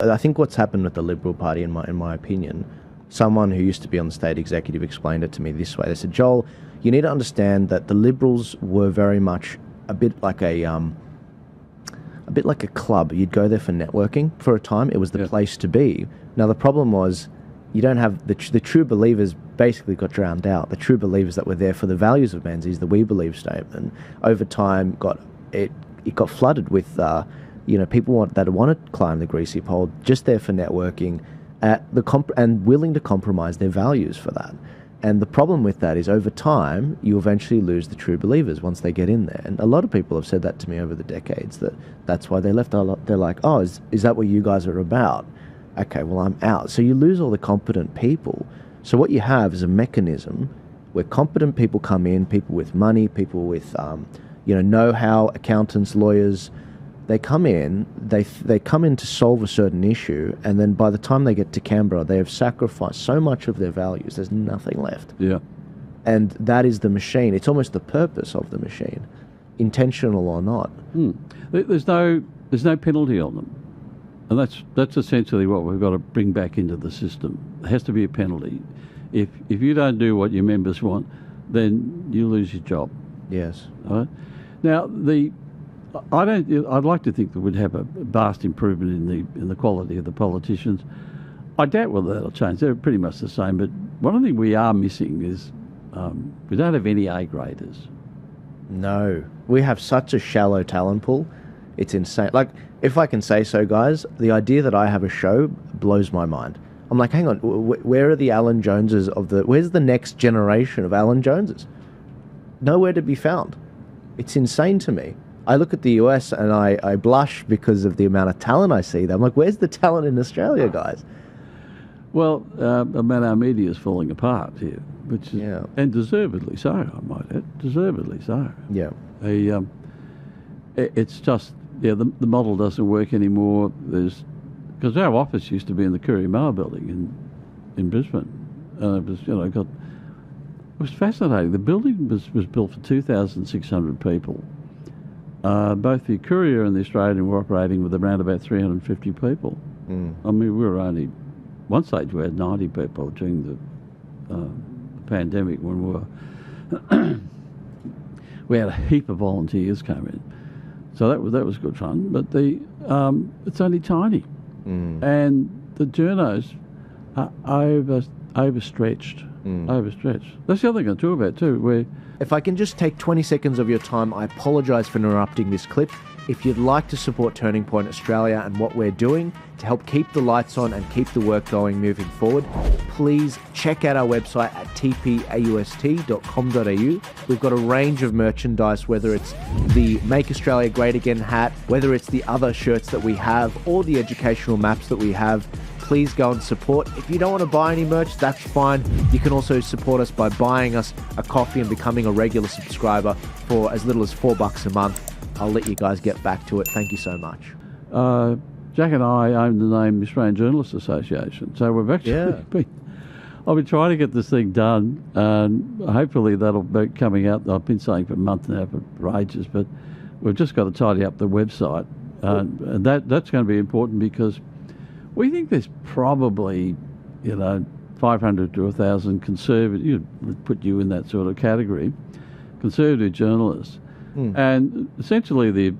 I think what's happened with the Liberal Party, in my opinion, someone who used to be on the state executive explained it to me this way. They said, Joel, you need to understand that the Liberals were very much a bit like a club. You'd go there for networking for a time. It was the place to be. Now, the problem was you don't have the true believers basically got drowned out. The true believers that were there for the values of Menzies, the We Believe statement, over time it got flooded with people that want to climb the greasy pole, just there for networking, and willing to compromise their values for that. And the problem with that is over time, you eventually lose the true believers once they get in there. And a lot of people have said that to me over the decades, that's why they left. They're like, oh, is that what you guys are about? Okay, well, I'm out. So you lose all the competent people. So what you have is a mechanism where competent people come in, people with money, people with know-how, accountants, lawyers. They come in, they come in to solve a certain issue, and then by the time they get to Canberra, they have sacrificed so much of their values, there's nothing left. Yeah. And that is the machine. It's almost the purpose of the machine, intentional or not. There's no penalty on them. And that's essentially what we've got to bring back into the system. There has to be a penalty. If you don't do what your members want, then you lose your job. Yes. All right? Now, I'd like to think that we'd have a vast improvement in the quality of the politicians. I doubt whether that'll change. They're pretty much the same. But one thing we are missing is we don't have any A graders. No, we have such a shallow talent pool. It's insane. Like, if I can say so, guys, the idea that I have a show blows my mind. I'm like, hang on, where are the Alan Joneses where's the next generation of Alan Joneses? Nowhere to be found. It's insane to me. I look at the US and I blush because of the amount of talent I see there. I'm like, where's the talent in Australia, guys? Well, our media is falling apart here, which is, and deservedly so, I might add. Deservedly so. Yeah. It's just, the model doesn't work anymore. Because our office used to be in the Courier Mail building in Brisbane. And it was fascinating. The building was built for 2,600 people. Both the Courier and the Australian were operating with around about 350 people. I mean, we were only, one stage we had 90 people during the pandemic when we had a heap of volunteers come in. So that was good fun. But it's only tiny. And the journos are overstretched. Overstretched. That's the other thing I talk about too, where... If I can just take 20 seconds of your time, I apologise for interrupting this clip. If you'd like to support Turning Point Australia and what we're doing to help keep the lights on and keep the work going moving forward, please check out our website at tpaust.com.au. We've got a range of merchandise, whether it's the Make Australia Great Again hat, whether it's the other shirts that we have, or the educational maps that we have. Please go and support. If you don't want to buy any merch, that's fine. You can also support us by buying us a coffee and becoming a regular subscriber for as little as $4 a month. I'll let you guys get back to it. Thank you so much. Jack and I own the name Australian Journalists Association, so we've actually I've been trying to get this thing done, and hopefully that'll be coming out. I've been saying for a month now, for ages, but we've just got to tidy up the website, and that's going to be important because we think there's probably, 500 to 1,000 conservative, put you in that sort of category, conservative journalists. And essentially the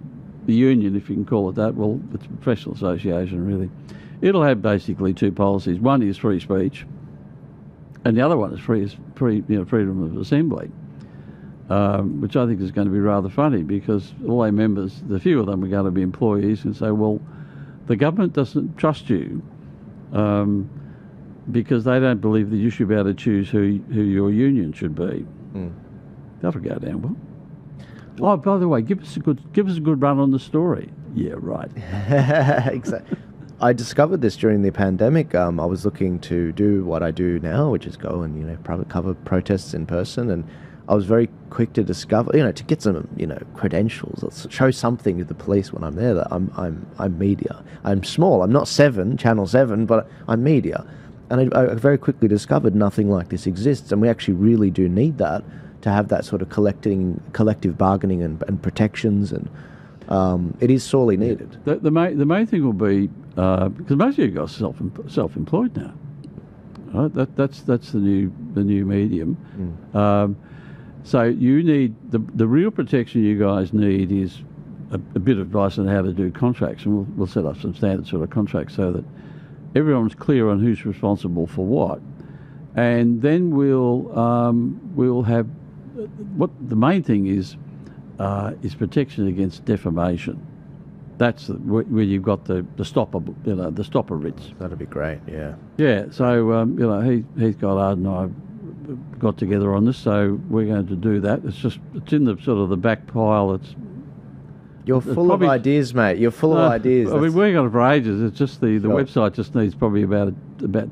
union, if you can call it that, well, it's a professional association really, it'll have basically two policies. One is free speech, and the other one is freedom of assembly, which I think is going to be rather funny because all our members, the few of them are going to be employees and say, well, the government doesn't trust you because they don't believe that you should be able to choose who your union should be. That'll go down well. Oh, by the way, give us a good run on the story. Yeah, right. Exactly. I discovered this during the pandemic. I was looking to do what I do now, which is go and cover protests in person, and I was very quick to discover, to get some, credentials, show something to the police when I'm there that I'm media. I'm small. I'm not Channel 7, but I'm media. And I very quickly discovered nothing like this exists, and we actually really do need that to have that sort of collective bargaining and protections. And It is sorely needed. The main thing will be, because most of you guys are self-employed now. Right? That's the new medium. So you need the real protection you guys need is a bit of advice on how to do contracts, and we'll set up some standard sort of contracts so that everyone's clear on who's responsible for what, and then we'll have what the main thing is protection against defamation. That's where you've got the stopper, the stopper writs. That'd be great, yeah. Yeah, so Heath Goddard and I got together on this, so we're going to do that. It's in the sort of the back pile. You're full of ideas, mate. You're full of ideas. I've been working on it for ages. It's just the website just needs probably about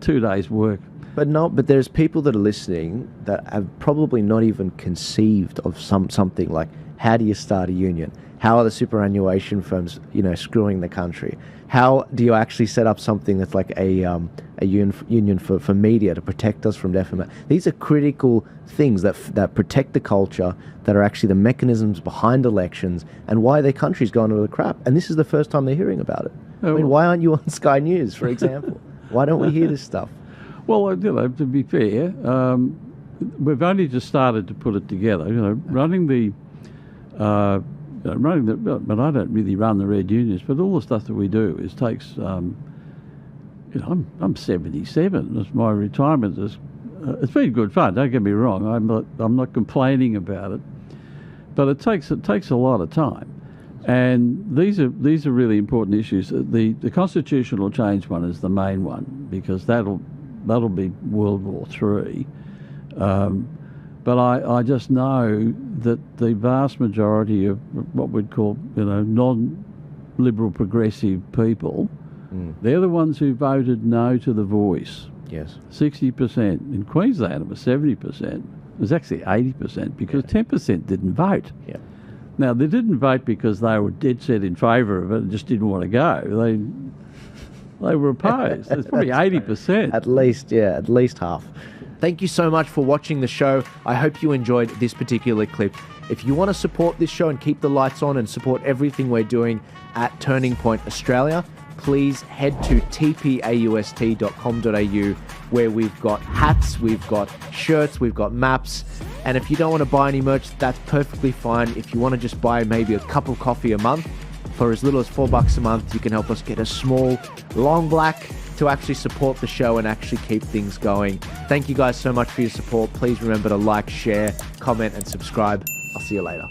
2 days' work. But there's people that are listening that have probably not even conceived of something like, how do you start a union? How are the superannuation firms, screwing the country? How do you actually set up something that's like a union for media to protect us from defamation? These are critical things that protect the culture, that are actually the mechanisms behind elections and why their country's gone to the crap. And this is the first time they're hearing about it. I mean, why aren't you on Sky News, for example? Why don't we hear this stuff? Well, to be fair, we've only just started to put it together. But I don't really run the Red Unions. But all the stuff that we do takes. I'm 77. It's my retirement. It's been good fun. Don't get me wrong. I'm not complaining about it. But it takes a lot of time, and these are really important issues. The constitutional change one is the main one, because that'll be World War III. But I just know that the vast majority of what we'd call non-liberal progressive people, they're the ones who voted no to the Voice. Yes. 60%. In Queensland it was 70%. It was actually 80% because 10% didn't vote. Yeah. Now, they didn't vote because they were dead set in favour of it and just didn't want to go. They were opposed. It's probably 80%. At least half. Thank you so much for watching the show. I hope you enjoyed this particular clip. If you want to support this show and keep the lights on and support everything we're doing at Turning Point Australia, please head to tpaust.com.au, where we've got hats, we've got shirts, we've got maps. And if you don't want to buy any merch, that's perfectly fine. If you want to just buy maybe a cup of coffee a month, for as little as $4 a month, you can help us get a small long black to actually support the show and actually keep things going. Thank you guys so much for your support. Please remember to like, share, comment, and subscribe. I'll see you later.